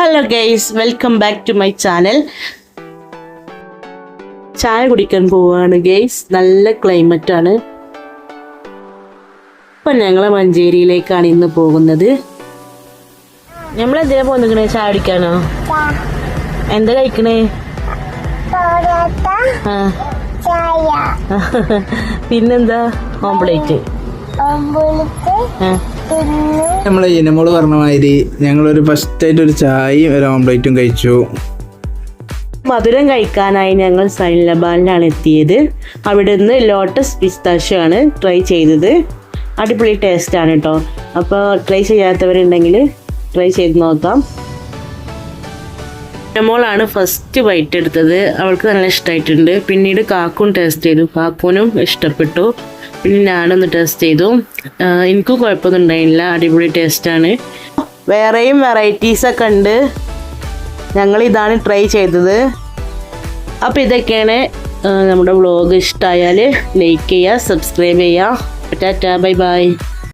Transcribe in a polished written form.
Hello guys, welcome back to my channel. ചായ കുടിക്കാൻ പോവാണ് ഗൈസ്. നല്ല ക്ലൈമറ്റ് ആണ്. ഇപ്പം ഞങ്ങൾ മഞ്ചേരിയിലേക്കാണ് ഇന്ന് പോകുന്നത്. നമ്മളെന്തിനാ പോന്നിക്കണേ? ചായ കുടിക്കാനോ? എന്താ കഴിക്കണേ? പിന്നെന്താ? ഓംപ്ലേറ്റ്. നമ്മളെ ഇനമോള് പറഞ്ഞ മാതിരി ഞങ്ങളൊരു ഫസ്റ്റായിട്ട് ഒരു ചായയും ഒരു ഓംപ്ലേറ്റും കഴിച്ചു. മധുരം കഴിക്കാനായി ഞങ്ങൾ സൈലബാനിലാണ് എത്തിയത്. അവിടെ നിന്ന് ലോട്ടസ് പിസ്താഷ്യോ ആണ് ട്രൈ ചെയ്തത്. അടിപൊളി ടേസ്റ്റാണ് കേട്ടോ. അപ്പോൾ ട്രൈ ചെയ്യാത്തവരുണ്ടെങ്കിൽ ട്രൈ ചെയ്ത് നോക്കാം. ഇനമോളാണ് ഫസ്റ്റ് ബൈറ്റ് എടുത്തത്. അവൾക്ക് നല്ല ഇഷ്ടമായിട്ടുണ്ട്. പിന്നീട് കാക്കൂൻ ടേസ്റ്റ് ചെയ്തു. കാക്കൂനും ഇഷ്ടപ്പെട്ടു. പിന്നെ ഞാനൊന്ന് ടേസ്റ്റ് ചെയ്തു. എനിക്കും കുഴപ്പമൊന്നും ഉണ്ടായില്ല. അടിപൊളി ടേസ്റ്റാണ്. വേറെയും വെറൈറ്റീസൊക്കെ ഉണ്ട്. ഞങ്ങളിതാണ് ട്രൈ ചെയ്തത്. അപ്പോൾ ഇതൊക്കെയാണ് നമ്മുടെ വ്ളോഗ്. ഇഷ്ടമായാൽ ലൈക്ക് ചെയ്യുക, സബ്സ്ക്രൈബ് ചെയ്യുക. Tata, bye bye.